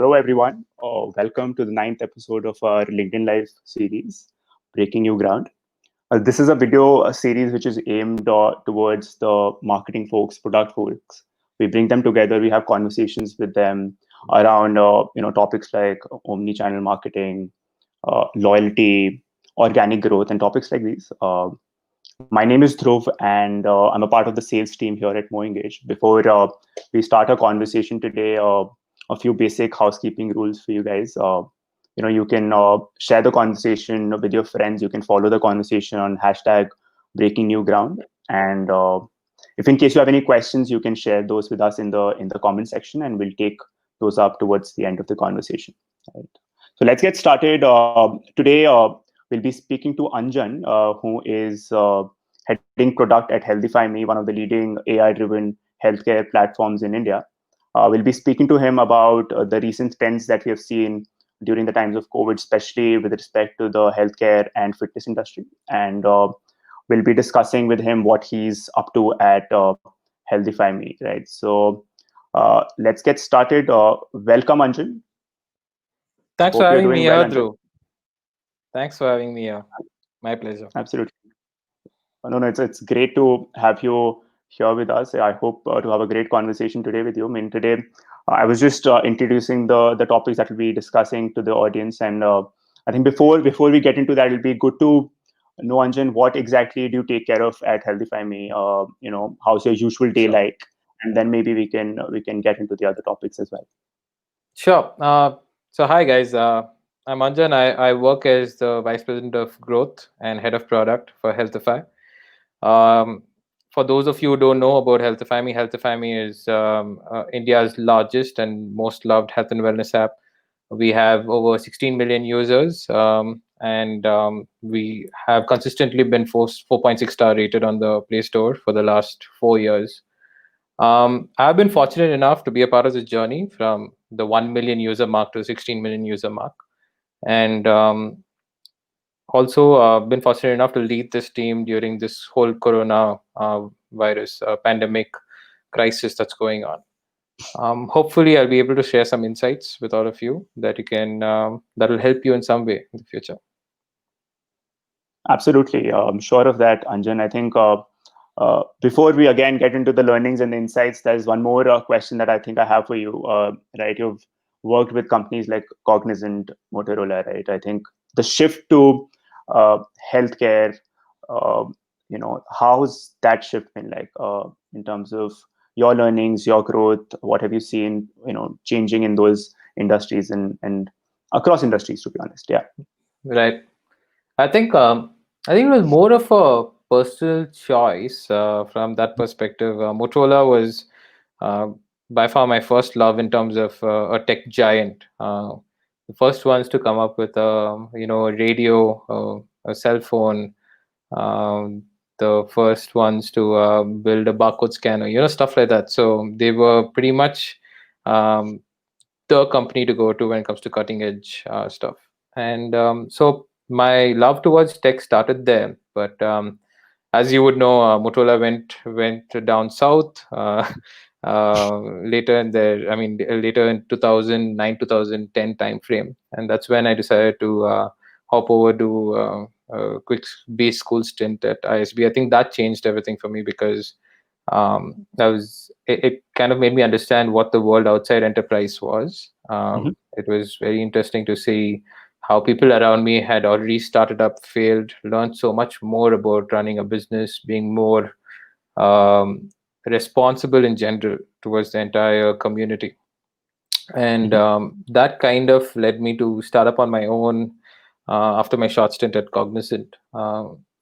Hello, everyone. Welcome to the ninth episode of our LinkedIn Live series, Breaking New Ground. This is a video series which is aimed towards the marketing folks, product folks. We bring them together. We have conversations with them around topics like omni-channel marketing, loyalty, organic growth, and topics like these. My name is Dhruv, and I'm a part of the sales team here at MoEngage. Before we start our conversation today, a few basic housekeeping rules for you guys. You can share the conversation with your friends. You can follow the conversation on hashtag Breaking New Ground. And if in case you have any questions, you can share those with us in the comment section, and we'll take those up towards the end of the conversation. Right. So let's get started. Today, we'll be speaking to Anjan, who is heading product at HealthifyMe, one of the leading AI-driven healthcare platforms in India. We'll be speaking to him about the recent trends that we have seen during the times of COVID, especially with respect to the healthcare and fitness industry. And we'll be discussing with him what he's up to at HealthifyMe, right? So let's get started. Welcome, Anjan. Thanks Hope for you're having doing me well, here, Anjan. Dhruv. Thanks for having me here. My pleasure. Absolutely. No, it's great to have you here with us. I hope to have a great conversation today with you. I mean, today I was just introducing the topics that we'll be discussing to the audience, and I think before we get into that, it'll be good to know, Anjan, what exactly do you take care of at HealthifyMe? How's your usual day Sure. like? And then maybe we can get into the other topics as well. Sure. So, hi, guys. I'm Anjan. I work as the Vice President of Growth and Head of Product for Healthify. Um, for those of you who don't know about HealthifyMe is India's largest and most loved health and wellness app. We have over 16 million users, and we have consistently been 4.6 star rated on the Play Store for the last 4 years. I've been fortunate enough to be a part of this journey from the 1 million user mark to 16 million user mark. And also been fortunate enough to lead this team during this whole corona virus pandemic crisis that's going on. Hopefully, I'll be able to share some insights with all of you that you can that will help you in some way in the future. Absolutely. I'm sure of that, Anjan. I think before we again get into the learnings and the insights, there's one more question that I think I have for you. Right, you've worked with companies like Cognizant, Motorola, right? I think the shift to healthcare, uh, how's that shift been like in terms of your learnings, your growth? What have you seen, changing in those industries and across industries, to be honest? Yeah. Right. I think I think it was more of a personal choice from that perspective. Motorola was uh, by far my first love in terms of a tech giant. The first ones to come up with a radio, a cell phone, um, the first ones to build a barcode scanner, stuff like that. So they were pretty much um, the company to go to when it comes to cutting edge stuff. And so my love towards tech started there. But as you would know, Motorola went down south later in there. I mean, later in 2009, 2010 timeframe, and that's when I decided to hop over to a quick base school stint at ISB. I think that changed everything for me because it kind of made me understand what the world outside enterprise was. Mhm. It was very interesting to see how people around me had already started up, failed, learned so much more about running a business, being more um, responsible in general towards the entire community. And Mhm. that kind of led me to start up on my own after my short stint at Cognizant.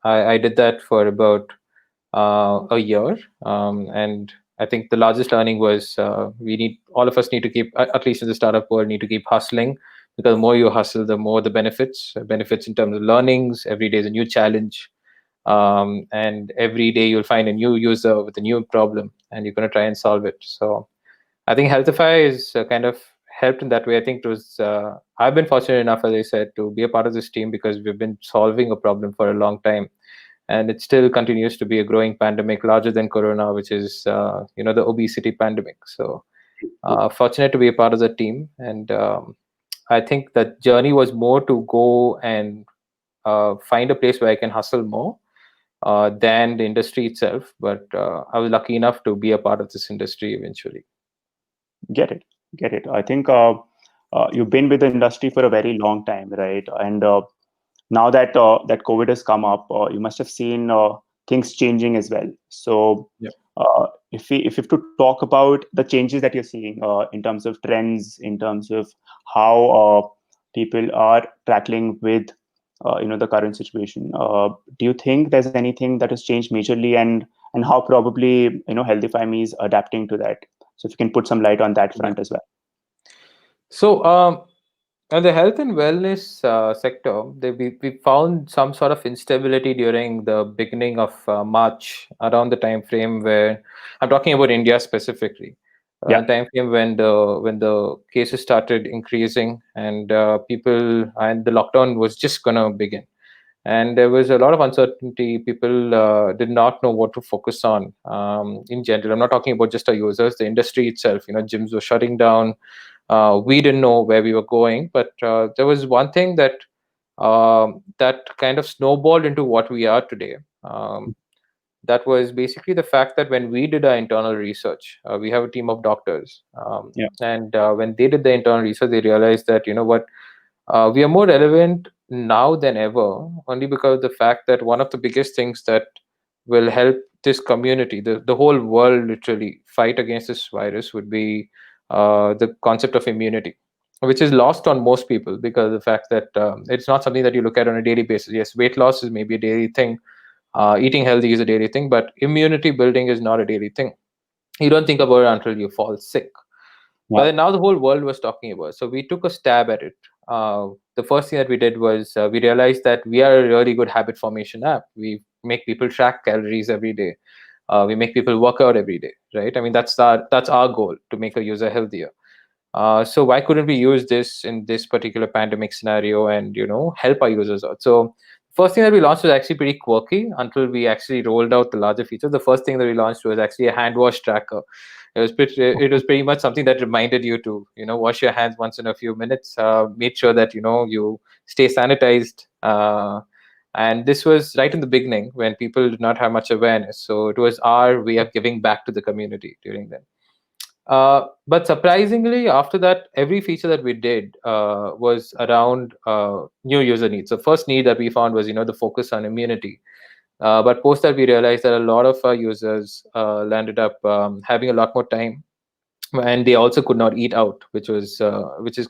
I did that for about a year, and I think the largest learning was all of us need to keep, at least in the startup world, need to keep hustling, because the more you hustle, the more the benefits in terms of learnings. Every day is a new challenge, and every day you'll find a new user with a new problem, and you're going to try and solve it. So I think Healthify is kind of helped in that way. I think it was I've been fortunate enough, as I said, to be a part of this team because we've been solving a problem for a long time, and it still continues to be a growing pandemic, larger than Corona, which is the obesity pandemic. So Fortunate to be a part of the team, and I think that journey was more to go and find a place where I can hustle more than the industry itself. But I was lucky enough to be a part of this industry eventually. Get it, get it. I think you've been with the industry for a very long time, right? And now that that COVID has come up, you must have seen things changing as well. So, Yeah. if you have to talk about the changes that you're seeing in terms of trends, in terms of how people are tackling with the current situation, do you think there's anything that has changed majorly, and how probably HealthifyMe is adapting to that? So, if you can put some light on that Yeah. front as well. So, in the health and wellness sector, we found some sort of instability during the beginning of March, around the time frame where I'm talking about India specifically. Yeah, Time frame when the cases started increasing and people and the lockdown was just gonna begin, and there was a lot of uncertainty. People did not know what to focus on. In general, I'm not talking about just our users, the industry itself. Gyms were shutting down. We didn't know where we were going, but there was one thing that kind of snowballed into what we are today. That was basically the fact that when we did our internal research, we have a team of doctors, yeah, and when they did the internal research, they realized that what we are more relevant now than ever, only because of the fact that one of the biggest things that will help this community, the whole world, literally fight against this virus would be the concept of immunity, which is lost on most people because of the fact that it's not something that you look at on a daily basis. Yes, weight loss is maybe a daily thing, eating healthy is a daily thing, but immunity building is not a daily thing. You don't think about it until you fall sick. But yeah, then now the whole world was talking about it. So we took a stab at it. The first thing that we did was we realized that we are a really good habit formation app. We make people track calories every day. We make people work out every day, right? I mean, that's our goal, to make a user healthier. So why couldn't we use this in this particular pandemic scenario and help our users out? So first thing that we launched was actually pretty quirky until we actually rolled out the larger features. The first thing that we launched was actually a hand wash tracker. It was pretty much something that reminded you to wash your hands once in a few minutes, made sure that you stay sanitized. And this was right in the beginning when people did not have much awareness. So it was our way of giving back to the community during then. But surprisingly, after that, every feature that we did was around new user needs. The first need that we found was, the focus on immunity. But post that, we realized that a lot of our users landed up having a lot more time, and they also could not eat out, which is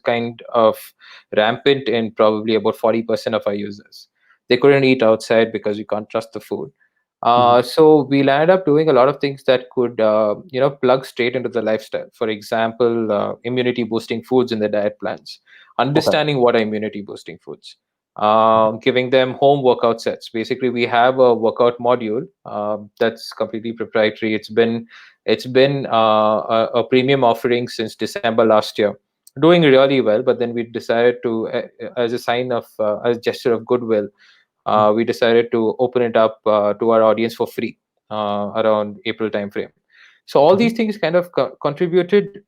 kind of rampant in probably about 40% of our users. They couldn't eat outside because we can't trust the food. mhm, So we landed up doing a lot of things that could plug straight into the lifestyle. For example, immunity boosting foods in their diet plans, okay, understanding what are immunity boosting foods, giving them home workout sets. Basically, we have a workout module that's completely proprietary. It's been a premium offering since December last year, doing really well. But then we decided to, as a sign of, as a gesture of goodwill, we decided to open it up to our audience for free around April timeframe. So all mhm, these things kind of contributed.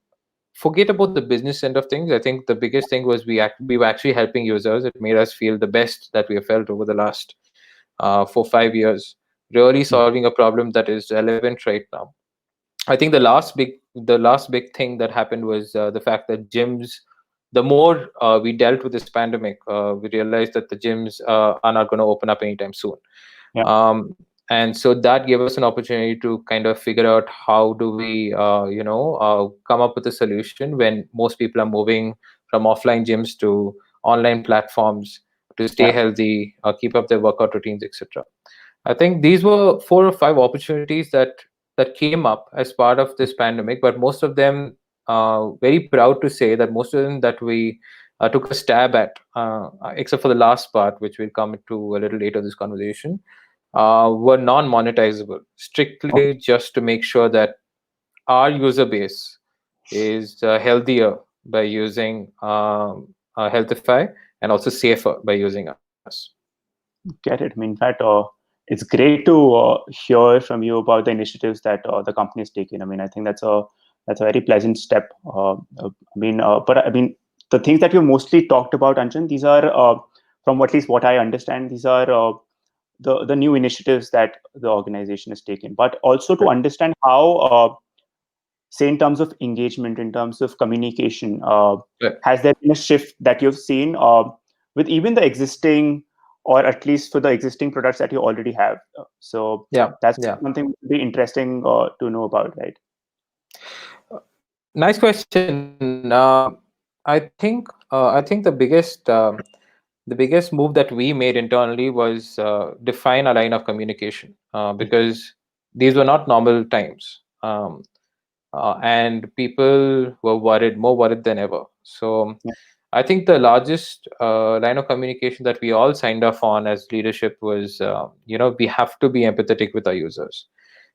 Forget about the business end of things. I think the biggest thing was we were actually helping users. It made us feel the best that we have felt over the last 4 5 years, really mhm, solving a problem that is relevant right now. I think the last big thing that happened was the fact that gyms. The more we dealt with this pandemic, we realized that the gyms are not going to open up anytime soon. yeah, And so that gave us an opportunity to kind of figure out how do we, come up with a solution when most people are moving from offline gyms to online platforms to stay yeah, healthy, keep up their workout routines, etc. I think these were 4 or 5 opportunities that came up as part of this pandemic, but most of them, very proud to say that most of them that we took a stab at, except for the last part, which we'll come to a little later in this conversation, were non-monetizable, strictly okay, just to make sure that our user base is healthier by using Healthify, and also safer by using us. get it. I mean, in fact, it's great to hear from you about the initiatives that the company is taking. I mean, I think that's a That's a very pleasant step. But I mean, the things that you mostly talked about, Anjan, these are, from at least what I understand, these are the new initiatives that the organization has taken. But also to Right. understand how, say, in terms of engagement, in terms of communication, Right. has there been a shift that you've seen with even the existing, or at least for the existing products that you already have? So Yeah. that's Yeah. something that would be interesting to know about, right? Nice question. I think the biggest move that we made internally was define a line of communication, because these were not normal times, and people were more worried than ever. So Yeah. I think the largest line of communication that we all signed off on as leadership was, we have to be empathetic with our users.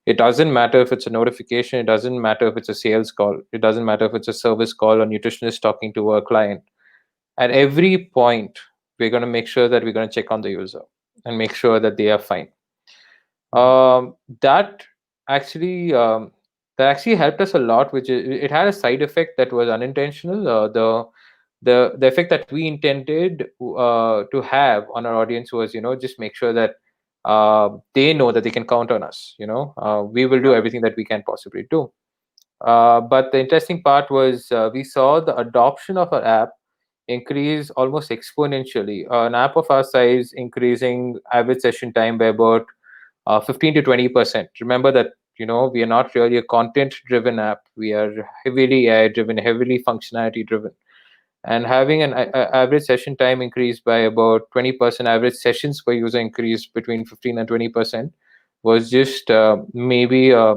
It doesn't matter if it's a notification. It doesn't matter if it's a sales call. It doesn't matter if it's a service call or nutritionist talking to a client. At every point, we're going to make sure that we're going to check on the user and make sure that they are fine. Mhm. Um, that actually that actually helped us a lot. Which it had a side effect that was unintentional. The effect that we intended to have on our audience was, just make sure that they know that they can count on us. We will do everything that we can possibly do. But the interesting part was, we saw the adoption of our app increase almost exponentially. An app of our size increasing average session time by about 15 to 20%. Remember that, we are not really a content driven app. We are heavily AI driven, heavily functionality driven. And having an average session time increase by about 20%, average sessions per user increase between 15 and 20%, was just maybe a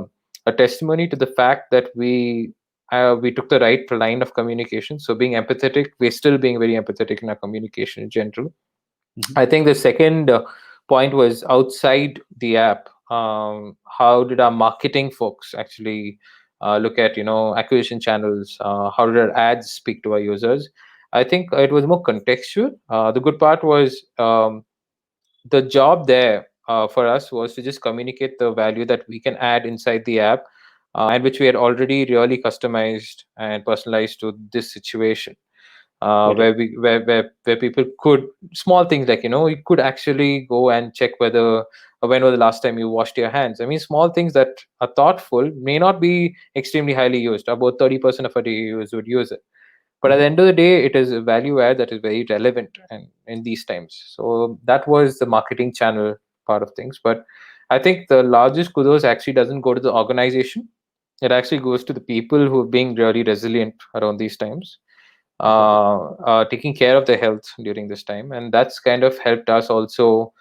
testimony to the fact that we took the right line of communication. So being empathetic, we're still being very empathetic in our communication in general. Mhm. I think the second point was outside the app. How did our marketing folks actually look at, acquisition channels? How did our ads speak to our users? I think it was more contextual. The good part was, the job there for us was to just communicate the value that we can add inside the app, and which we had already really customized and personalized to this situation, Correct. where people could, small things like, you could actually go and check whether, when was the last time you washed your hands. I mean, small things that are thoughtful, may not be extremely highly used. About 30% of our users would use it, but at the Mhm. end of the day, it is a value add that is very relevant and in these times. So that was the marketing channel part of things. But I think the largest kudos actually doesn't go to the organization. It actually goes to the people who are being really resilient around these times, Got it. taking care of their health during this time, and that's kind of helped us also,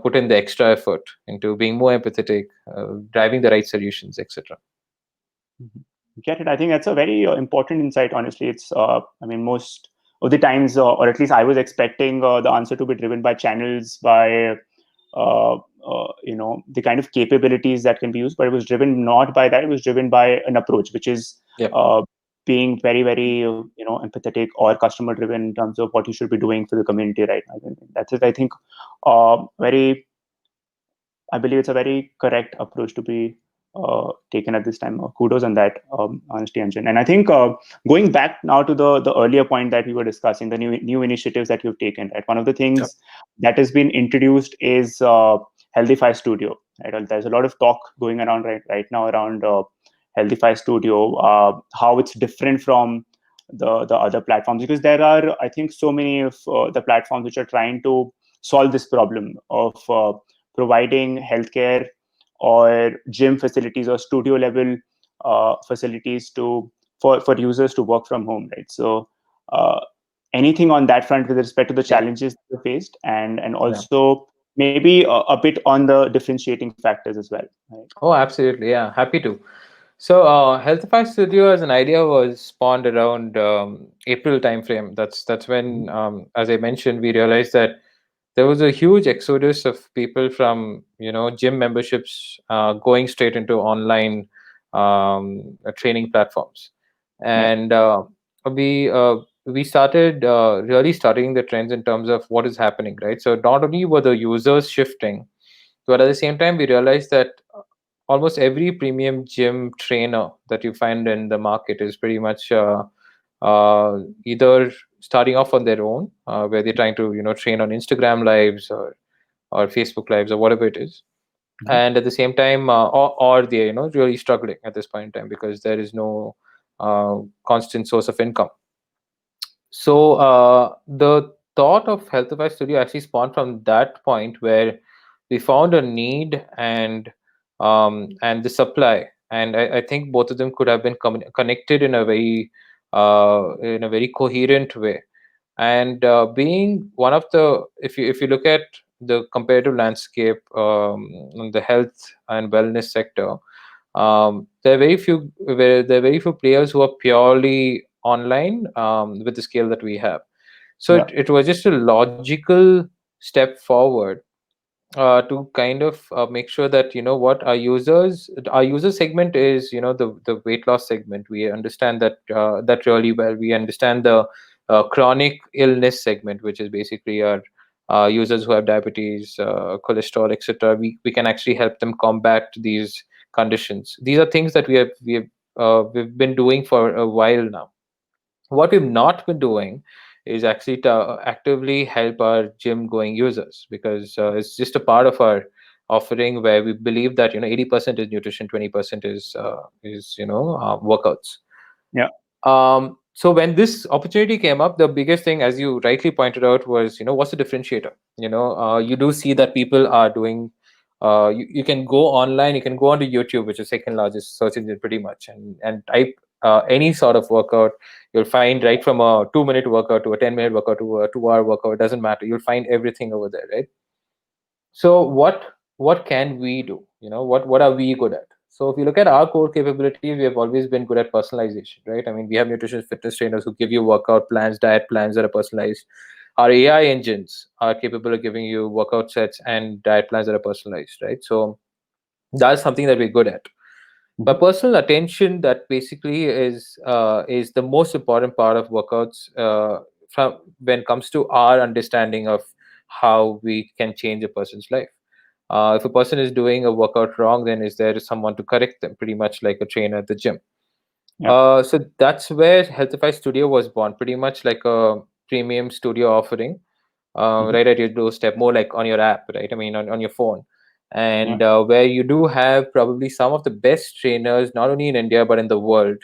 put in the extra effort into being more empathetic, driving the right solutions, etc. Mhm. Get it. I think that's a very important insight. Honestly, it's. I mean, most of the times, or at least I was expecting the answer to be driven by channels, by the kind of capabilities that can be used, but it was driven not by that. It was driven by an approach, which is Yep. uh, being very, very empathetic or customer driven in terms of what you should be doing for the community. Right. I think that's it. I think very I believe it's a very correct approach to be taken at this time. Kudos on that, honestly, Anjan. And I think going back now to the earlier point that we were discussing, the new initiatives that you've taken. Right, one of the Yep. things that has been introduced is HealthifyStudio. Right, well, there's a lot of talk going around right now around HealthifyStudio, how it's different from the other platforms, because there are, I think, so many of the platforms which are trying to solve this problem of providing healthcare or gym facilities or studio level facilities for users to work from home, right? So uh, anything on that front with respect to the Yeah. challenges you faced, and Yeah. also maybe a bit on the differentiating factors as well, right? Oh, absolutely. Yeah, happy to. So, Healthify Studio as an idea was spawned around April timeframe. That's when, as I mentioned, we realized that there was a huge exodus of people from, gym memberships going straight into online training platforms, Yeah. and we uh, we started really studying the trends in terms of what is happening, right? So not only were the users shifting, but at the same time we realized that almost every premium gym trainer that you find in the market is pretty much either starting off on their own, where they're trying to train on Instagram lives or Facebook lives or whatever it is, Mhm. and at the same time, or they're really struggling at this point in time because there is no constant source of income. So the thought of Healthify Studio actually spawned from that point where we found a need and the supply, and I think both of them could have been connected in a very coherent way. And being one of the, if you look at the comparative landscape in the health and wellness sector, there are very few players who are purely online with the scale that we have. So Yeah, it was just a logical step forward to kind of make sure that what our user segment is, the weight loss segment. We understand that really well. We understand the chronic illness segment, which is basically our users who have diabetes, cholesterol, etc. We can actually help them combat these conditions. These are things that we've been doing for a while now. What we've not been doing is actually to actively help our gym going users, because it's just a part of our offering where we believe that 80% is nutrition, 20% is workouts. yeah, So when this opportunity came up, the biggest thing, as you rightly pointed out, was what's the differentiator. You do see that people are doing. You can go online, you can go onto YouTube, which is second largest search engine pretty much, and type any sort of workout. You'll find, right from a 2-minute workout to a 10-minute workout to a 2-hour workout. It doesn't matter. You'll find everything over there, right? So what can we do? What are we good at? So if you look at our core capabilities, we have always been good at personalization, right? I mean, we have nutrition fitness trainers who give you workout plans, diet plans that are personalized. Our AI engines are capable of giving you workout sets and diet plans that are personalized, right? So that's something that we're good at. But mhm, personal attention, that basically is the most important part of workouts, from when it comes to our understanding of how we can change a person's life. If a person is doing a workout wrong, then is there someone to correct them, pretty much like a trainer at the gym. yeah, So that's where Healthify Studio was born, pretty much like a premium studio offering, mhm, right at your doorstep, more like on your app, right? I mean, on your phone. yeah, And where you do have probably some of the best trainers, not only in India, but in the world.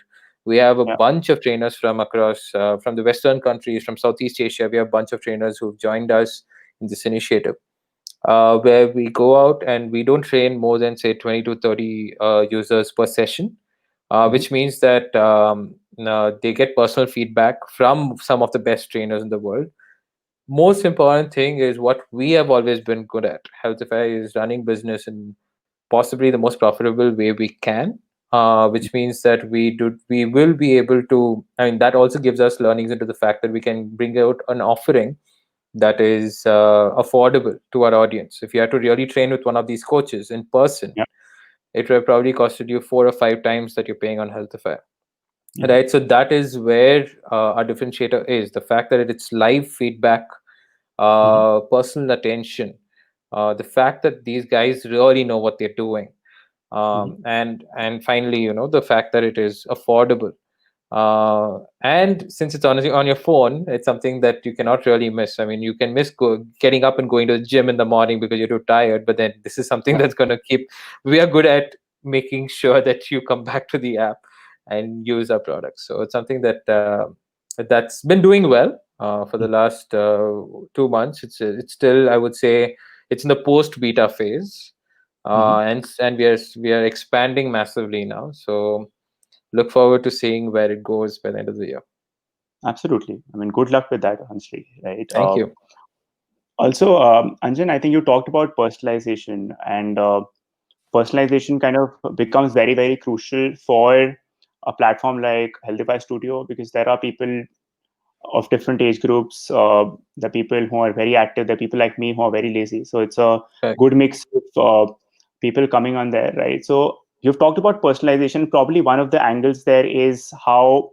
We have a yeah, bunch of trainers from across, from the Western countries, from Southeast Asia. We have a bunch of trainers who've joined us in this initiative, where we go out and we don't train more than, say, 20 to 30 users per session, mhm, which means that they get personal feedback from some of the best trainers in the world. Most important thing is what we have always been good at. Healthify is running business in possibly the most profitable way we can, which means that we will be able to. I mean, that also gives us learnings into the fact that we can bring out an offering that is affordable to our audience. If you had to really train with one of these coaches in person, yeah, it would have probably costed you 4 or 5 times that you're paying on Healthify. mhm, Right, so that is where our differentiator is the fact that it's live feedback, mhm, personal attention, the fact that these guys really know what they're doing, mhm, and finally, the fact that it is affordable. And since it's on your phone, it's something that you cannot really miss. I mean, you can miss getting up and going to the gym in the morning because you're too tired, but then this is something yeah, that's going to keep. We are good at making sure that you come back to the app and use our products. So it's something that's been doing well for the mhm, last 2 months. It's still, I would say, it's in the post beta phase, mhm. and we are expanding massively now. So look forward to seeing where it goes by the end of the year. Absolutely. I mean, good luck with that, honestly, right? Thank you. Also, Anjan, I think you talked about personalization, and personalization kind of becomes very, very crucial for a platform like Healthify Studio, because there are people of different age groups, the people who are very active, the people like me who are very lazy. So it's a Right. good mix of people coming on there, right? So you've talked about personalization. Probably one of the angles there is how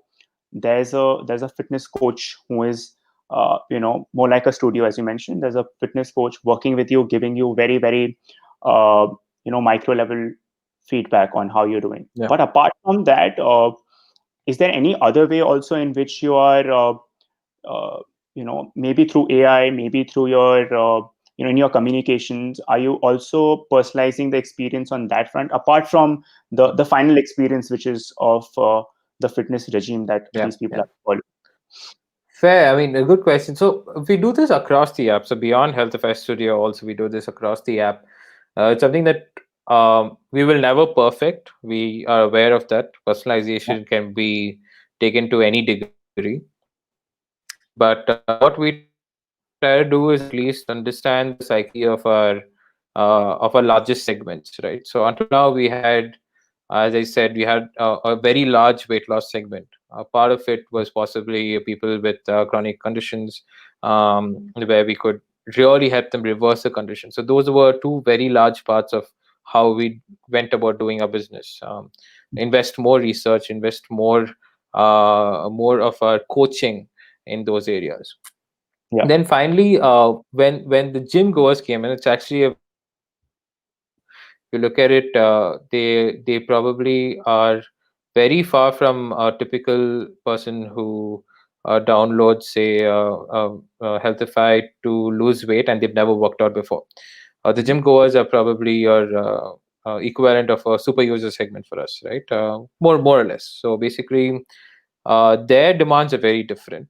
there's a fitness coach who is more like a studio, as you mentioned. There's a fitness coach working with you, giving you very, very uh, micro level feedback on how you're doing. Yeah. But apart from that, is there any other way also in which you are maybe through AI, maybe through your in your communications, are you also personalizing the experience on that front, apart from the final experience, which is of the fitness regime that Yeah. these people Yeah. are following? Fair. I mean, a good question. So we do this across the app. So beyond HealthifyStudio, also we do this across the app. It's something that we will never perfect. We are aware of that. Personalization can be taken to any degree. But what we try to do is at least understand the psyche of our largest segments, right? So until now, we had, as I said, we had a very large weight loss segment. Part of it was possibly people with chronic conditions, where we could really help them reverse the condition. So those were two very large parts of how we went about doing our business. Invest more research, invest more of our coaching in those areas. Yeah. Then finally, when the gym goers came in, it's actually a very interesting segment. If you look at it, they probably are very far from a typical person who downloads, say, Healthify to lose weight, and they've never worked out before. The Mhm. gym goers are probably your equivalent of a super user segment for us, right? More or less. So basically, their demands are very different,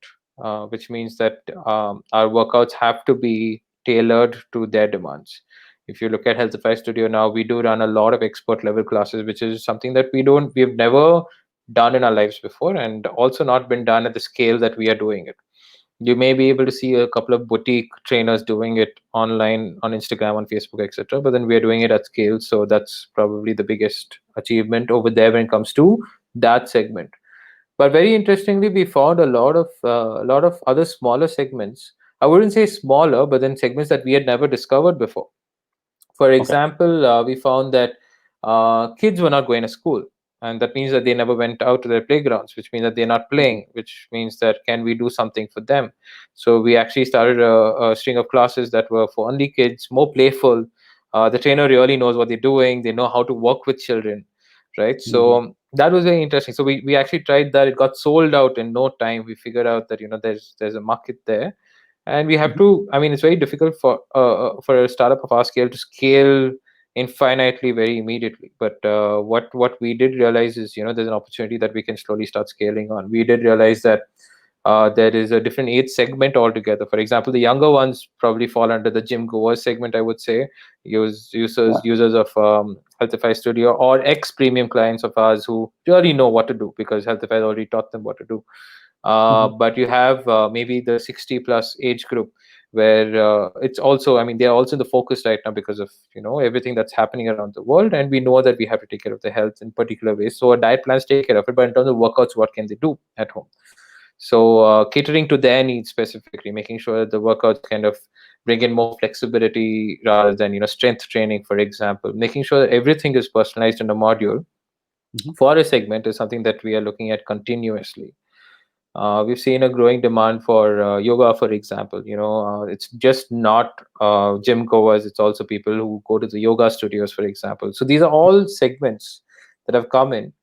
which means that our workouts have to be tailored to their demands. If you look at Healthify Studio now, we do run a lot of expert level classes, which is something that we've never done in our lives before, and also not been done at the scale that we are doing it. You may be able to see a couple of boutique trainers doing it online on Instagram, on Facebook, etc. But then we are doing it at scale, so that's probably the biggest achievement over there when it comes to that segment. But very interestingly, we found a lot of other smaller segments. I wouldn't say smaller, but then segments that we had never discovered before. For Okay. example, we found that kids were not going to school, and that means that they never went out to their playgrounds, which means that they're not playing, which means that can we do something for them? So we actually started a string of classes that were for only kids, more playful. The trainer really knows what they're doing. They know how to work with children, right? So Mhm. that was very interesting. So we actually tried that. It got sold out in no time. We figured out that there's a market there, and we have Mhm. to. I mean, it's very difficult for a startup of our scale to scale infinitely very immediately. But what we did realize is, there's an opportunity that we can slowly start scaling on. We did realize that there is a different age segment altogether. For example, the younger ones probably fall under the gym goers segment, I would say. Yeah. Users of Healthify Studio, or ex premium clients of ours who really know what to do because Healthify already taught them what to do. Mhm. But you have maybe the 60 plus age group, where it's also, I mean, they're also in the focus right now because of everything that's happening around the world, and we know that we have to take care of their health in particular ways. So our diet plans take care of it, but in terms of workouts, what can they do at home? So catering to their needs specifically, making sure that the workouts kind of bring in more flexibility rather than strength training, for example. Making sure that everything is personalized in a module Mhm. for a segment is something that we are looking at continuously. We've seen a growing demand for yoga, for example. It's just not gym goers; it's also people who go to the yoga studios, for example. So these are all segments that have come in,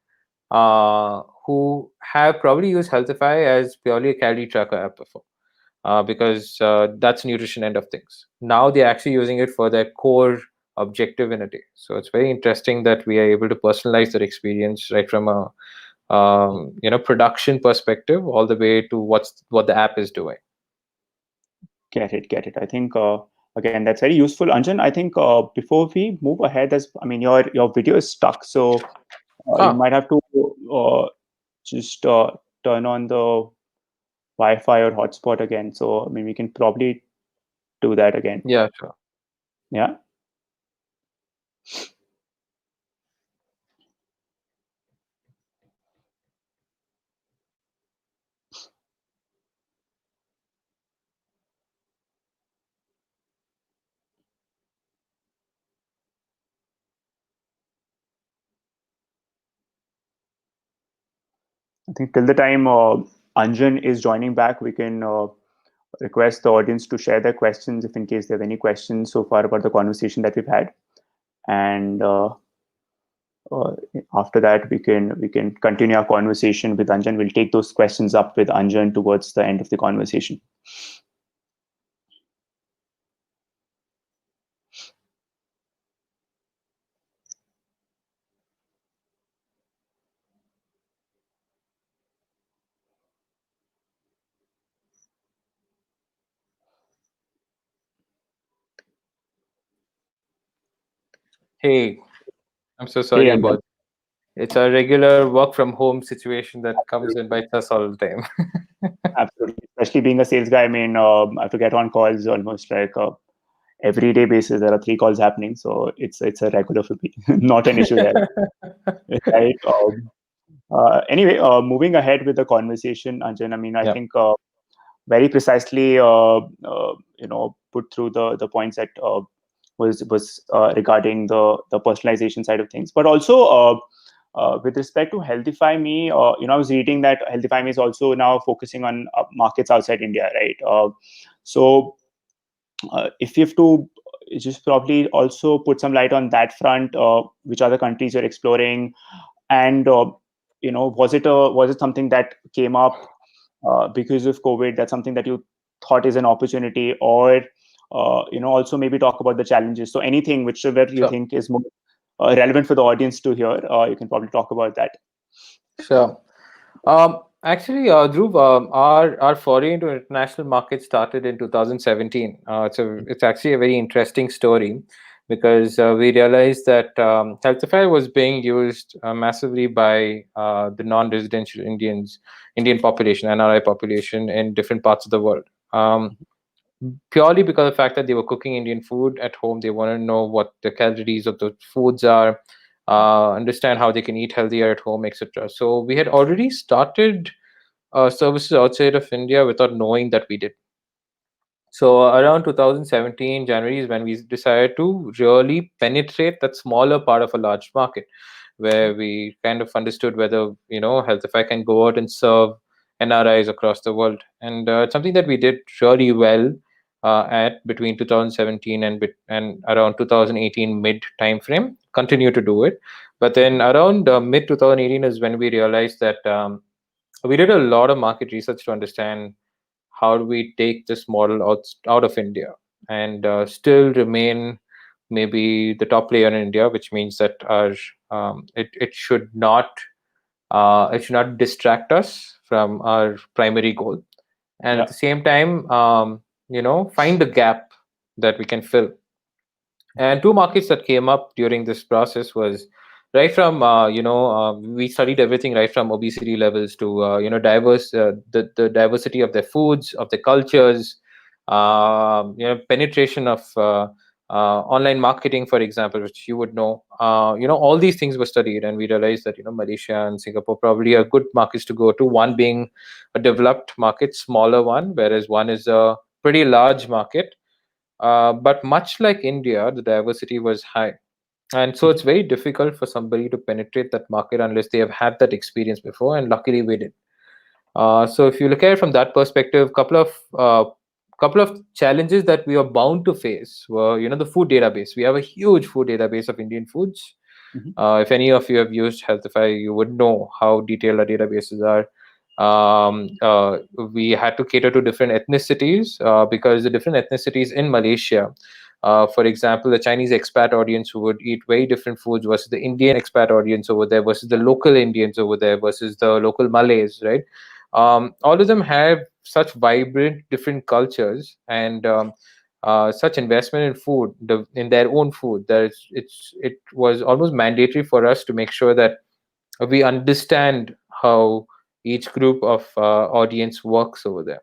who have probably used Healthify as purely a calorie tracker app before, because that's nutrition end of things. Now they're actually using it for their core objective in a day. So it's very interesting that we are able to personalize that experience right from a production perspective all the way to what the app is doing. Get it. I think again that's very useful, Anjan. I think before we move ahead, as I mean, your video is stuck, so you Ah, might have to just turn on the Wi-Fi or hotspot again. So I mean, we can probably do that again. yeah, sure. Yeah. I think till the time Anjan is joining back, we can request the audience to share their questions if in case they have any questions so far about the conversation that we've had. And uh, after that, we can continue our conversation with Anjan. We'll take those questions up with Anjan towards the end of the conversation. Hey, I'm so Hey, sorry Anjan. about. It's a regular work from home situation that comes and bites us all the time. Absolutely. Especially being a sales guy, I mean, I have to get on calls almost like every day basis. There are 3 calls happening, so it's a regular for me. Not an issue there, right? Anyway, moving ahead with the conversation, Anjan. I mean, I Yeah, think very precisely, put through the points that was regarding the personalization side of things, but also. With respect to HealthifyMe, I was reading that HealthifyMe is also now focusing on markets outside India, right? So, if you have to just probably also put some light on that front, which other countries you're exploring, and was it something that came up because of COVID? That's something that you thought is an opportunity, or also maybe talk about the challenges. So anything whichever you sure, think is more relevant for the audience to hear, you can probably talk about that. sure. Actually, Dhruv, our foray into international market started in 2017. It's actually a very interesting story because we realized that Healthify was being used massively by the non-residential Indian population, NRI population in different parts of the world. Purely because of the fact that they were cooking Indian food at home. They want to know what the calories of the foods are, understand how they can eat healthier at home, etc. So we had already started services outside of India without knowing that we did. So around 2017 January is when we decided to really penetrate that smaller part of a large market, where we kind of understood whether Healthify can go out and serve NRIs across the world, and it's something that we did really well at between 2017 and around 2018 mid time frame. Continue to do it, but then around mid 2018 is when we realized that we did a lot of market research to understand how do we take this model out of India and still remain maybe the top player in India, which means that it should not distract us from our primary goal, and at Yeah. the same time, find the gap that we can fill. And two markets that came up during this process was right from we studied everything right from obesity levels to the diversity of their foods, of their cultures, penetration of online marketing, for example, which you would know. All these things were studied, and we realized that Malaysia and Singapore probably are good markets to go to. One being a developed market, smaller one, whereas one is a pretty large market, but much like India, the diversity was high. And so it's very difficult for somebody to penetrate that market unless they have had that experience before. And luckily we did. So if you look at it from that perspective, couple of challenges that we are bound to face were, the food database. We have a huge food database of Indian foods. Mhm. If any of you have used Healthify, you would know how detailed our databases are. We had to cater to different ethnicities because the different ethnicities in Malaysia, for example, the Chinese expat audience who would eat very different foods versus the Indian expat audience over there versus the local Indians over there versus the local Malays, right? All of them have such vibrant different cultures and such investment in food, in their own food, that it was almost mandatory for us to make sure that we understand how each group of audience works over there.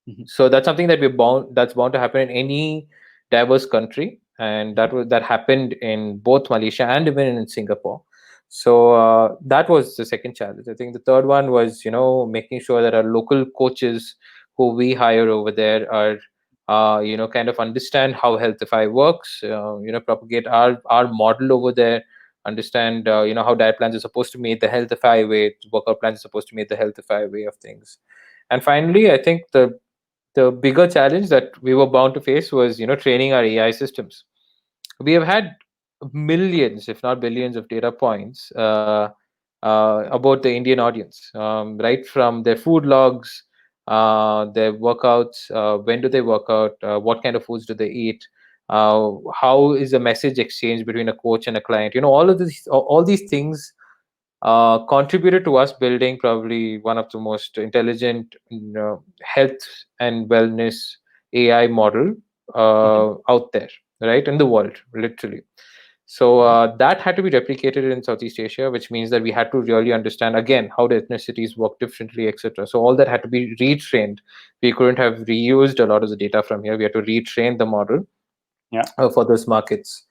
Mhm. So that's something that's bound to happen in any diverse country, and that happened in both Malaysia and even in Singapore. So that was the second challenge. I think the third one was making sure that our local coaches who we hire over there are kind of understand how Healthify works, propagate our model over there, understand how diet plans are supposed to meet the Healthify way, workout plans are supposed to meet the Healthify way of things. And finally, I think the bigger challenge that we were bound to face was training our AI systems. We have had millions, if not billions, of data points about the Indian audience, right from their food logs, their workouts, when do they work out, what kind of foods do they eat, how is the message exchange between a coach and a client. All of this, all these things contributed to us building probably one of the most intelligent health and wellness AI model Mhm. out there, right, in the world, literally. So Yeah. that had to be replicated in Southeast Asia, which means that we had to really understand again how the ethnicities work differently, etc. So all that had to be retrained. We couldn't have reused a lot of the data from here. We had to retrain the model Yeah. for those markets.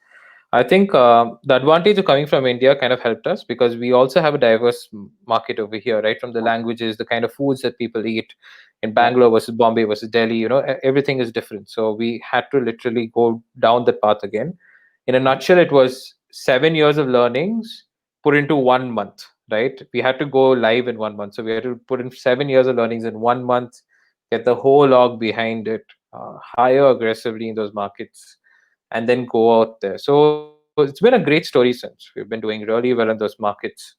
I think the advantage of coming from India kind of helped us because we also have a diverse market over here, right? From the languages, the kind of foods that people eat in Yeah. Bangalore versus Bombay versus Delhi, everything is different. So we had to literally go down that path again. In a Mhm. nutshell, it was 7 years of learnings put into 1 month, right? We had to go live in 1 month. So we had to put in 7 years of learnings in 1 month, get the whole log behind it, hire aggressively in those markets, and then go out there. So it's been a great story since. We've been doing really well in those markets.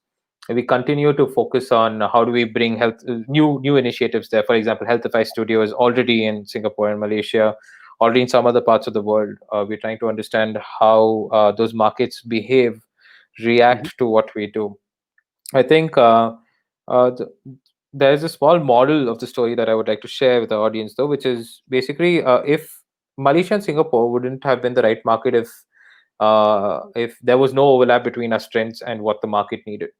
And we continue to focus on how do we bring new initiatives there. For example, HealthifyStudio is already in Singapore and Malaysia, already in some other parts of the world. We're trying to understand how those markets behave, Mhm. react to what we do. I think th- there's a small model of the story that I would like to share with the audience, though, which is basically if Malaysia and Singapore wouldn't have been the right market if there was no overlap between our strengths and what the market needed.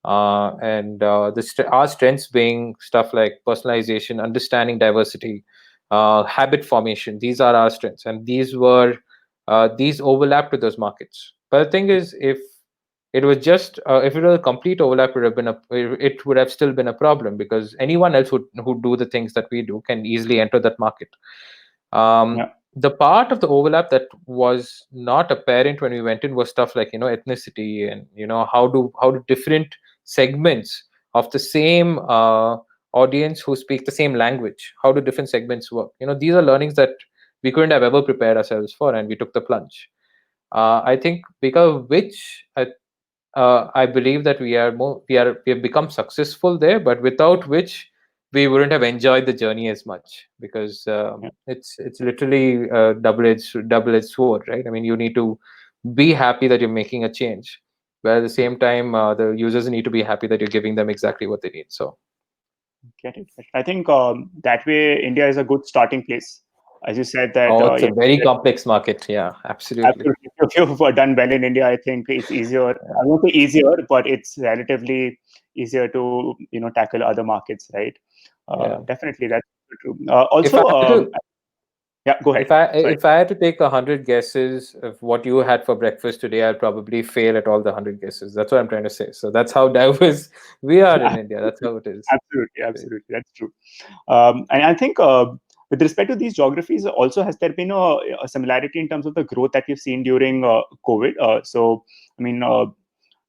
And our strengths being stuff like personalization, understanding diversity, habit formation. These are our strengths, and these overlap with those markets. But the thing is, if it was a complete overlap, it would have still been a problem because anyone else who do the things that we do can easily enter that market. Yeah. The part of the overlap that was not apparent when we went in was stuff like ethnicity and how do different segments of the same audience who speak the same language, how do different segments work. These are learnings that we couldn't have ever prepared ourselves for, and we took the plunge. I think because of which I believe that we have become successful there, but without which we wouldn't have enjoyed the journey as much because Yeah. it's literally a double edged sword, right? I mean, you need to be happy that you're making a change, but at the Mhm. same time, the users need to be happy that you're giving them exactly what they need. So, Get it. I think that way India is a good starting place. As you said that, oh, it's a yeah, very complex market. Yeah, absolutely. absolutely. If you've done well in India, I think it's easier. I won't say easier, but it's relatively easier to tackle other markets, right? Yeah. Definitely, that's true. If I Also, had to yeah, go ahead. Sorry. if I had to take 100 guesses of what you had for breakfast today, I'd probably fail at all the 100 guesses. That's what I'm trying to say. So that's how diverse we are in India. That's how it is. Absolutely, absolutely, that's true. And I think with respect to these geographies, also has there been a similarity in terms of the growth that we've seen during COVID? So, I mean,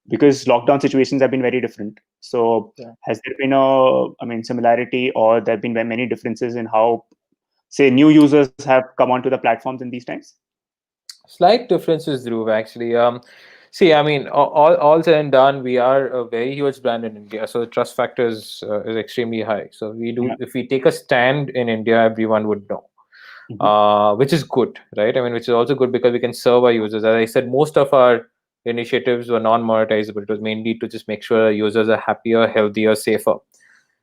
because lockdown situations have been very different. So, Yeah. has there been similarity, or there have been many differences in how, say, new users have come onto the platforms in these times? Slight differences, Dhruv, actually. See, I mean, all said and done, we are a very huge brand in India, so the trust factor is extremely high. So Yeah. if we take a stand in India, everyone would know, Hmm. which is good, right? I mean, which is also good because we can serve our users. As I said, most of our initiatives were non-monetizable. It was mainly to just make sure our users are happier, healthier, safer.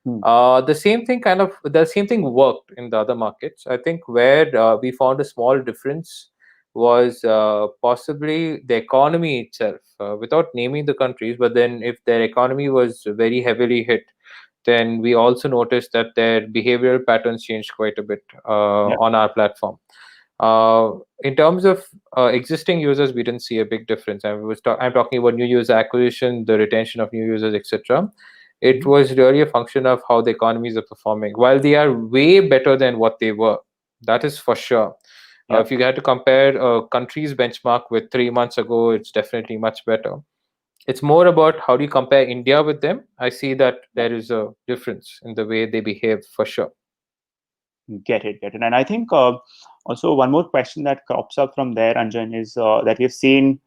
Hmm. The same thing worked in the other markets. I think where we found a small difference was possibly the economy itself, without naming the countries. But then, if their economy was very heavily hit, then we also noticed that their behavioral patterns changed quite a bit Yeah. on our platform. Uh, in terms of existing users, we didn't see a big difference. I'm talking about new user acquisition, the retention of new users, etc. It Hmm. was really a function of how the economies are performing. While they are way better than what they were, that is for sure. Yeah. If you had to compare a country's benchmark with 3 months ago, it's definitely much better. It's more about how do you compare India with them. I see that there is a difference in the way they behave for sure. Get it, get it. And I think also one more question that crops up from there, Anjan, is that we've seen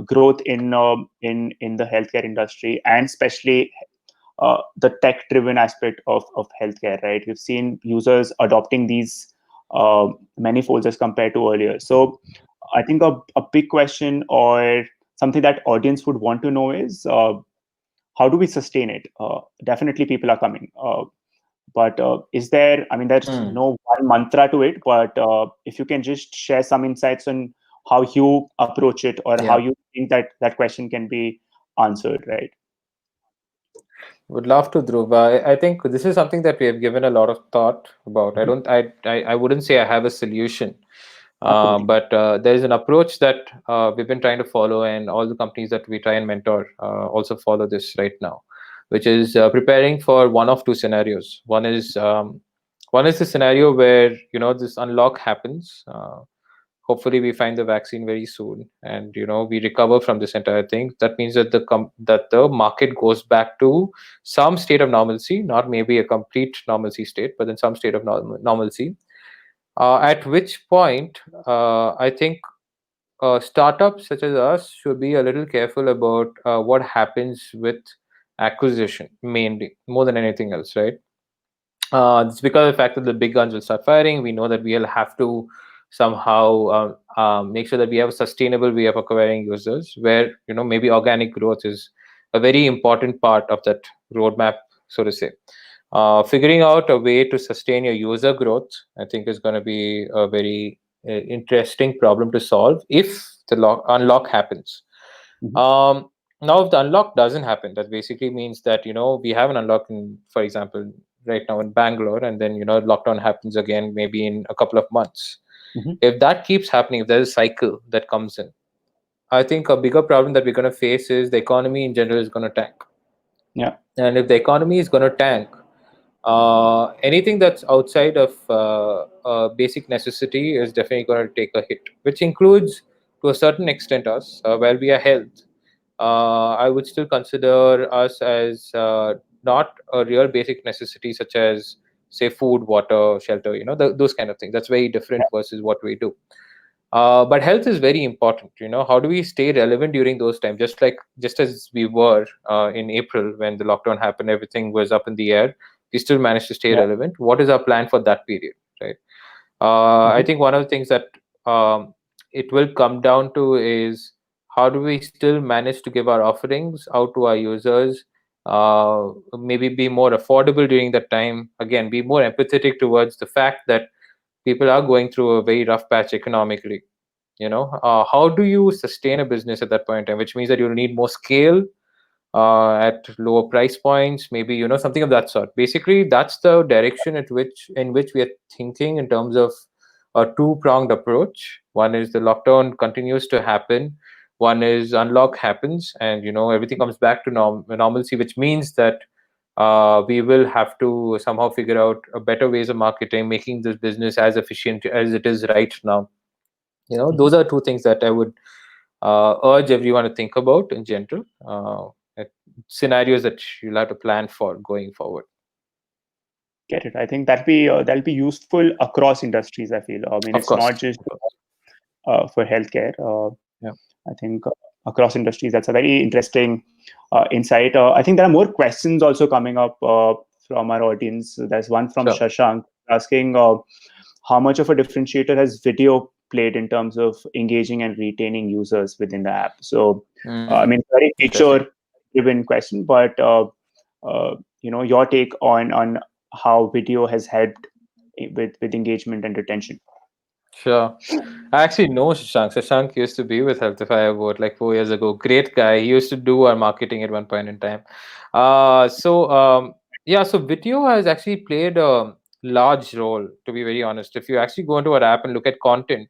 growth in the healthcare industry, and especially the tech-driven aspect of healthcare. Right, we've seen users adopting these manifolds as compared to earlier. So, I think a big question or something that audience would want to know is how do we sustain it? Definitely, people are coming. But is there, I mean, there's Hmm. no one mantra to it, but if you can just share some insights on how you approach it or how Yeah. you think that that question can be answered, right? Would love to, Dhruv. I think this is something that we have given a lot of thought about. I Mhm. don't. I wouldn't say I have a solution, Absolutely. but there is an approach that we've been trying to follow, and all the companies that we try and mentor also follow this right now, which is preparing for one of two scenarios. One is the scenario where this unlock happens. Hopefully we find the vaccine very soon, and we recover from this entire thing. That means that the market goes back to some state of normalcy, not maybe a complete normalcy state, but then some state of normalcy, at which point I think startups such as us should be a little careful about what happens with acquisition, mainly more than anything else, right? It's because of the fact that the big guns will start firing. We know that we'll have to somehow make sure that we have a sustainable way of acquiring users, where maybe organic growth is a very important part of that roadmap, so to say. Figuring out a way to sustain your user growth, I think, is going to be a very interesting problem to solve if the unlock happens. Mhm. Now, if the unlock doesn't happen, that basically means that we have an unlock in, for example, right now in Bangalore, and then lockdown happens again maybe in a couple of months. Mhm. If that keeps happening, if there's a cycle that comes in, I think a bigger problem that we're going to face is the economy in general is going to tank. Yeah. And if the economy is going to tank, anything that's outside of basic necessity is definitely going to take a hit, which includes, to a certain extent, us, where we are health. I would still consider us as not a real basic necessity, such as, say, food, water, shelter, those kind of things. That's very different versus what we do. But health is very important. How do we stay relevant during those times? Just as we were in April when the lockdown happened, everything was up in the air. We still managed to stay Yeah. relevant. What is our plan for that period, right? I Mhm. think one of the things that it will come down to is how do we still manage to give our offerings out to our users, maybe be more affordable during that time. Again, be more empathetic towards the fact that people are going through a very rough patch economically. How do you sustain a business at that point in time, which means that you'll need more scale at lower price points, maybe something of that sort. Basically, that's the direction in which we are thinking in terms of a two-pronged approach. One is the lockdown continues to happen, one is unlock happens, and everything comes back to normalcy, which means that we will have to somehow figure out a better ways of marketing, making this business as efficient as it is right now. Mhm. Those are two things that I would urge everyone to think about in general, scenarios that you'll have to plan for going forward. Get it. I think that'll be useful across industries. I feel. I mean, Of it's not course, just of course. for healthcare. Yeah, I think across industries, that's a very interesting insight. I think there are more questions also coming up from our audience. There's one from sure. Shashank asking how much of a differentiator has video played in terms of engaging and retaining users within the app. So, I mean, very Interesting. feature-driven question, but your take on how video has helped with engagement and retention. Sure. I actually know Shashank. Shashank used to be with Healthify about like 4 years ago. Great guy. He used to do our marketing at one point in time. Yeah, so video has actually played a large role, to be very honest. If you actually go into our app and look at content,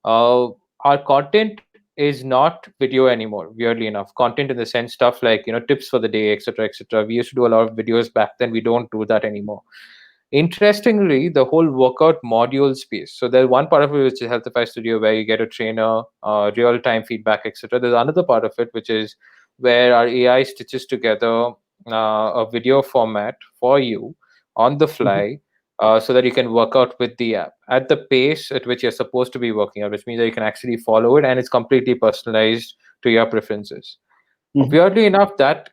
uh, our content is not video anymore, weirdly enough. Content in the sense, stuff like tips for the day, etc., etc. We used to do a lot of videos back then. We don't do that anymore. Interestingly, the whole workout module space, so there's one part of it which is HealthifyStudio, where you get a trainer, real-time feedback, etc. There's another part of it which is where our AI stitches together a video format for you on the Mhm. fly, so that you can work out with the app at the pace at which you're supposed to be working out, which means that you can actually follow it and it's completely personalized to your preferences. Mhm. Weirdly enough, that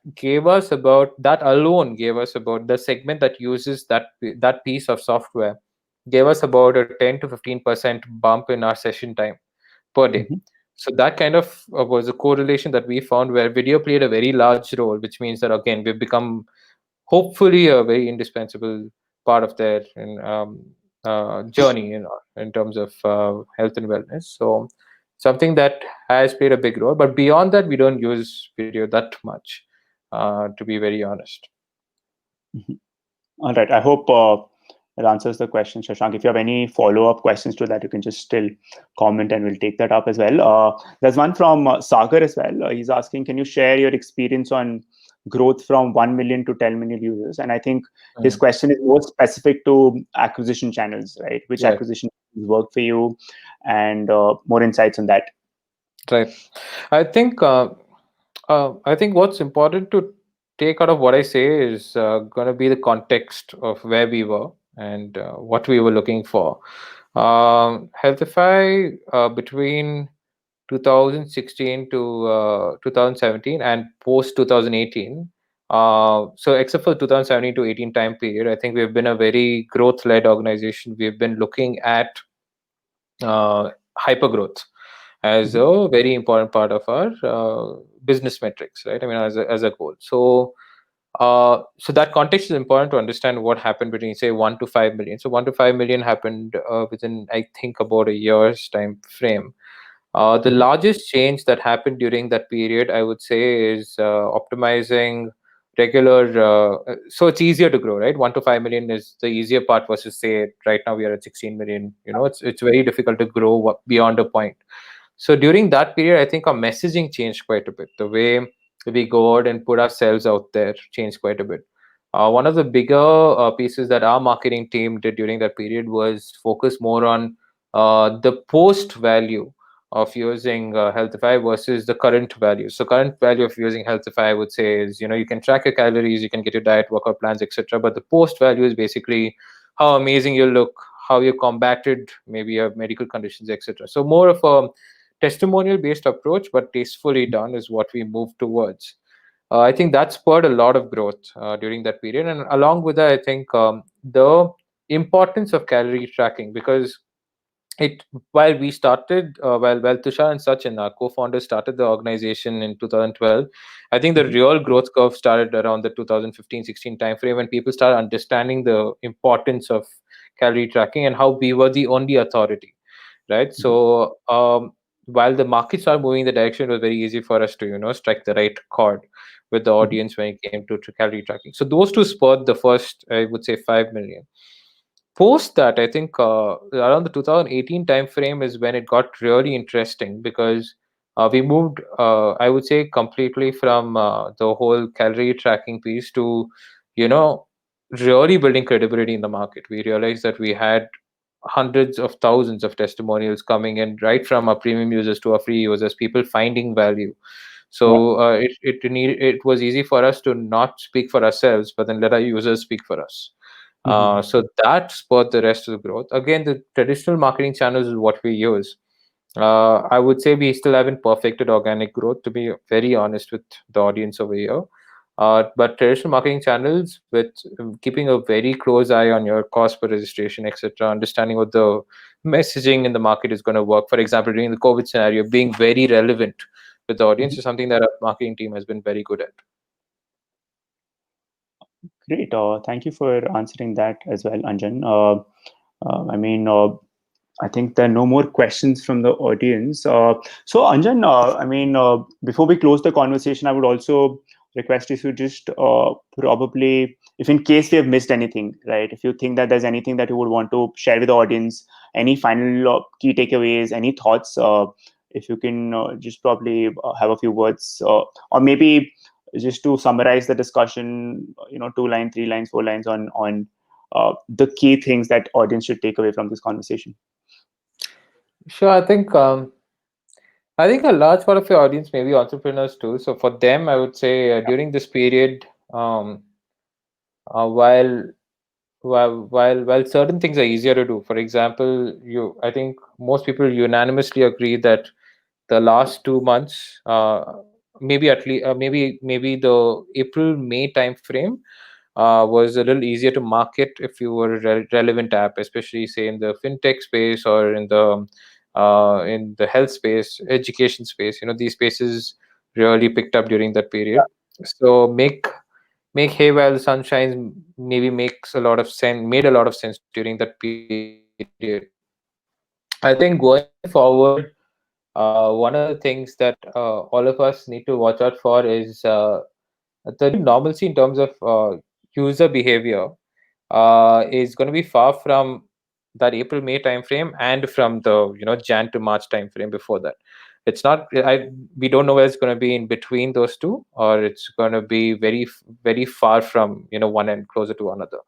alone gave us about the segment that uses that piece of software gave us about a 10 to 15% bump in our session time per day. Mhm. So that kind of was a correlation that we found where video played a very large role, which means that again we've become hopefully a very indispensable part of their journey, in terms of health and wellness. So something that has played a big role, but beyond that, we don't use video that much, to be very honest. Mhm. All right. I hope that answers the question, Shashank. If you have any follow-up questions to that, you can just still comment and we'll take that up as well. There's one from Sagar as well. He's asking, can you share your experience on growth from 1 million to 10 million users? And I think his Mm. question is more specific to acquisition channels, right? Which Yeah, acquisition channels work for you, and more insights on that. right. I think what's important to take out of what I say is going to be the context of where we were and what we were looking for. Healthify, between 2016 to 2017 and post 2018. So except for 2017 to 18 time period, I think we've been a very growth led organization. We've been looking at hyper growth as Mhm. a very important part of our business metrics, right? I mean, as a goal. So that context is important to understand what happened between, say, 1 to 5 million. So 1 to 5 million happened within, I think, about a year's time frame. The Mhm. largest change that happened during that period, I would say, is optimizing regular. So it's easier to grow, right? 1 to 5 million is the easier part versus, say, right now we are at 16 million. It's very difficult to grow beyond a point. So during that period, I think our messaging changed quite a bit. The way we go out and put ourselves out there changed quite a bit. One of the bigger pieces that our marketing team did during that period was focus more on the post value of using Healthify versus the current value. So current value of using Healthify, I would say, is you can track your calories, you can get your diet, workout plans, etc. But the post value is basically how amazing you look, how you combated maybe your medical conditions, etc. So more of a testimonial based approach, but tastefully done, is what we move towards. I think that spurred a lot of growth during that period, and along with that, I think the importance of calorie tracking, because it while we started while Tushar and Sachin, our co-founders, started the organization in 2012. I think the Mhm. real growth curve started around the 2015-16 timeframe, when people started understanding the importance of calorie tracking and how we were the only authority, right? Mhm. So while the market started moving in the direction, it was very easy for us to strike the right chord with the Mhm. audience when it came to calorie tracking. So those two spurred the first, I would say, 5 million. Post that, I think around the 2018 time frame is when it got really interesting, because we moved, I would say, completely from the whole calorie tracking piece to you know really building credibility in the market. We realized that we had hundreds of thousands of testimonials coming in, right from our premium users to our free users, people finding value. Yeah. So it was easy for us to not speak for ourselves, but then let our users speak for us. Mhm. So that spurred the rest of the growth. Again, the traditional marketing channels is what we use. I would say we still haven't perfected organic growth, to be very honest with the audience over here. But traditional marketing channels, with keeping a very close eye on your cost per registration, etc., understanding what the messaging in the market is going to work. For example, during the COVID scenario, being very relevant with the audience Mhm. is something that our marketing team has been very good at. Great. Thank you for answering that as well, Anjan. I mean, I think there are no more questions from the audience. So, Anjan, before we close the conversation, I would also request you to just probably, if in case we have missed anything, right? If you think that there's anything that you would want to share with the audience, any final key takeaways, any thoughts, if you can just probably have a few words, or maybe just to summarize the discussion, 2 lines, 3 lines, 4 lines on the key things that audience should take away from this conversation. Sure, I think a large part of your audience may be entrepreneurs too. So for them, I would say during this period, while while certain things are easier to do. For example, I think most people unanimously agree that the last 2 months, maybe at least, maybe the April-May time frame was a little easier to market if you were a relevant app, especially say in the fintech space or in the health space, education space. These spaces really picked up during that period. So make hay while the sun shines maybe makes a lot of sense made a lot of sense during that period. I think going forward, one of the things that all of us need to watch out for is the new normalcy in terms of user behavior is going to be far from that April-May timeframe and from the Jan to March timeframe before that. It's not. We don't know whether it's going to be in between those two, or it's going to be very far from one end closer to another.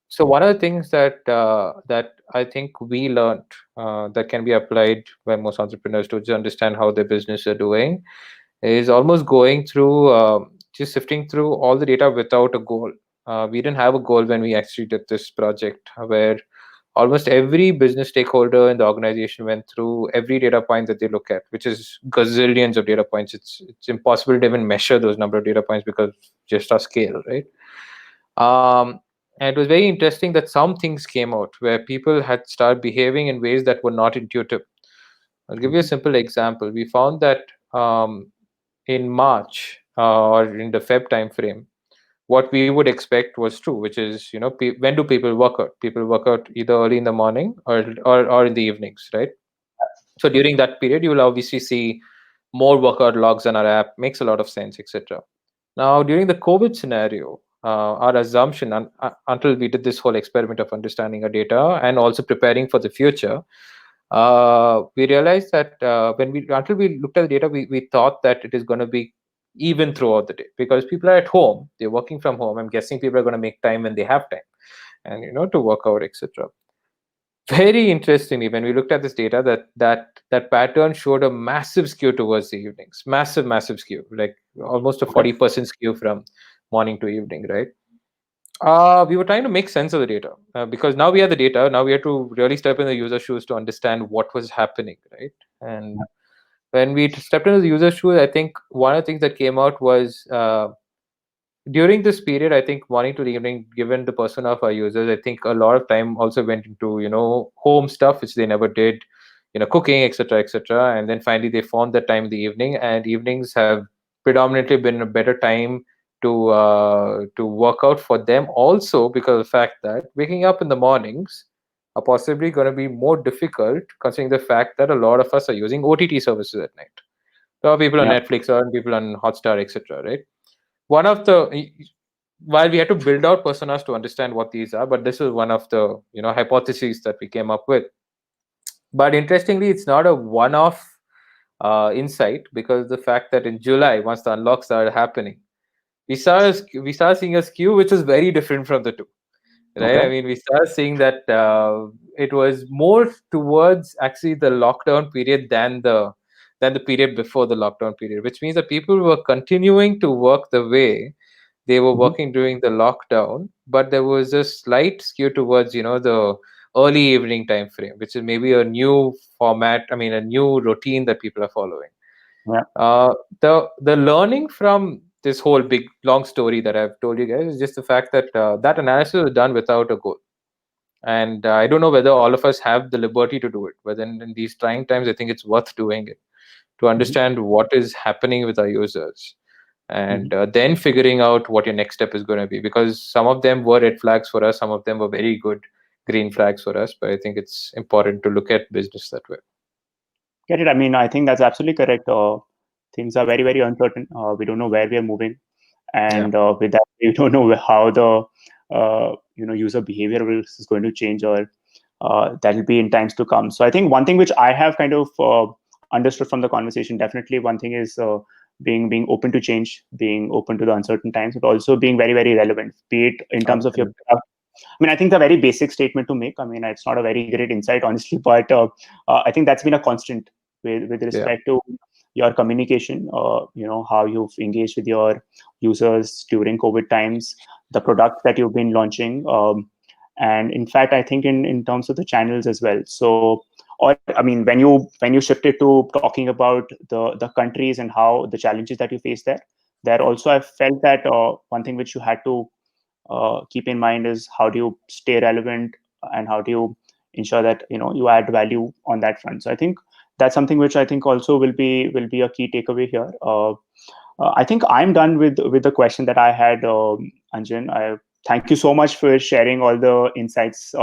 So one of the things that I think we learned that can be applied by most entrepreneurs to just understand how their business are doing is almost going through just sifting through all the data without a goal. We didn't have a goal when we actually did this project, where almost every business stakeholder in the organization went through every data point that they look at, which is gazillions of data points. It's impossible to even measure those number of data points because just our scale, right? And it was very interesting that some things came out where people had started behaving in ways that were not intuitive. I'll give you a simple example. We found that in March or in the Feb timeframe, what we would expect was true, which is when do people work out? People work out either early in the morning or in the evenings, right? So during that period, you will obviously see more workout logs on our app. Makes a lot of sense, etc. Now, during the COVID scenario, our assumption until we did this whole experiment of understanding our data and also preparing for the future, we realized that until we looked at the data, we thought that it is going to be even throughout the day because people are at home, they're working from home. I'm guessing people are going to make time when they have time, and to work out, etc. Very interestingly, when we looked at this data, that pattern showed a massive skew towards the evenings, massive skew, like almost a 40% skew from morning to evening, right? We were trying to make sense of the data because now we have the data. Now we have to really step in the user shoes to understand what was happening, right? And when we stepped into the user shoes, I think one of the things that came out was during this period, I think morning to the evening, given the persona of our users, I think a lot of time also went into home stuff which they never did, cooking, etc., etc. And then finally they found that time in the evening, and evenings have predominantly been a better time to work out for them. Also because of the fact that waking up in the mornings are possibly going to be more difficult, considering the fact that a lot of us are using OTT services at night. There are people on Yeah. Netflix or people on Hotstar, etc. Right? One of the while we had to build out personas to understand what these are, but this is one of the hypotheses that we came up with. But interestingly, it's not a one-off insight, because the fact that in July, once the unlock started happening, we started seeing a skew which is very different from the two, right? I Okay. mean, we started seeing that it was more towards actually the lockdown period than the period before the lockdown period, which means that people were continuing to work the way they were Mhm. working during the lockdown, but there was a slight skew towards the early evening time frame, which is maybe a new format. I mean, a new routine that people are following. Yeah. uh, the learning from this whole big long story that I've told you guys is just the fact that that analysis was done without a goal. And I don't know whether all of us have the liberty to do it, but in these trying times, I think it's worth doing it to Mhm. understand what is happening with our users, Mhm. and then figuring out what your next step is going to be, because some of them were red flags for us, some of them were very good green flags for us. But I think it's important to look at business that way. Get it? I mean, I think that's absolutely correct. Things are very, very uncertain. We don't know where we are moving, Yeah. and with that, we don't know how the user behavior is going to change, or that will be in times to come. So I think one thing which I have kind of understood from the conversation, definitely one thing is being open to change, being open to the uncertain times, but also being very, very relevant, be it in terms of your Absolutely. product. I mean, I think it's a very basic statement to make. I mean, it's not a very great insight, honestly, but I think that's been a constant with Yeah. respect to your communication. How you've engaged with your users during COVID times. the products that you've been launching, and in fact, I think in terms of the channels as well. So, or I mean, when you shifted to talking about the countries and how the challenges that you face there also I felt that one thing which you had to keep in mind is how do you stay relevant and how do you ensure that you add value on that front. So I think that's something which I think also will be a key takeaway here. I think I'm done with the question that I had, Anjan. I thank you so much for sharing all the insights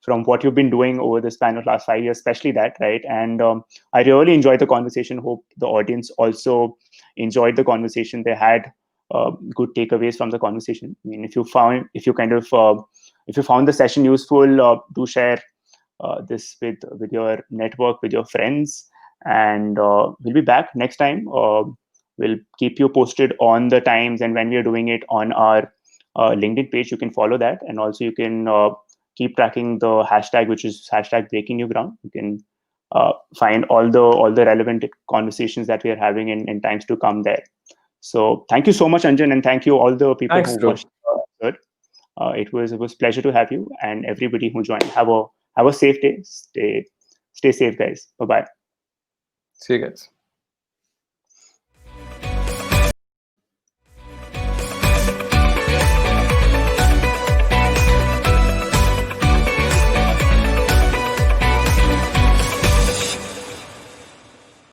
from what you've been doing over the span of last 5 years, especially that, right? And I really enjoyed the conversation. Hope the audience also enjoyed the conversation. They had good takeaways from the conversation. I mean, if you found the session useful, do share this with your network, with your friends, and we'll be back next time. We'll keep you posted on the times and when we are doing it on our LinkedIn page. You can follow that, and also you can keep tracking the hashtag, which is hashtag Breaking New Ground. You can find all the relevant conversations that we are having in times to come there. So thank you so much, Anjan, and thank you all the people Thanks, who Dhruv. watched. It was pleasure to have you and everybody who joined. Have a safe day. Stay safe, guys. Bye bye. See you guys.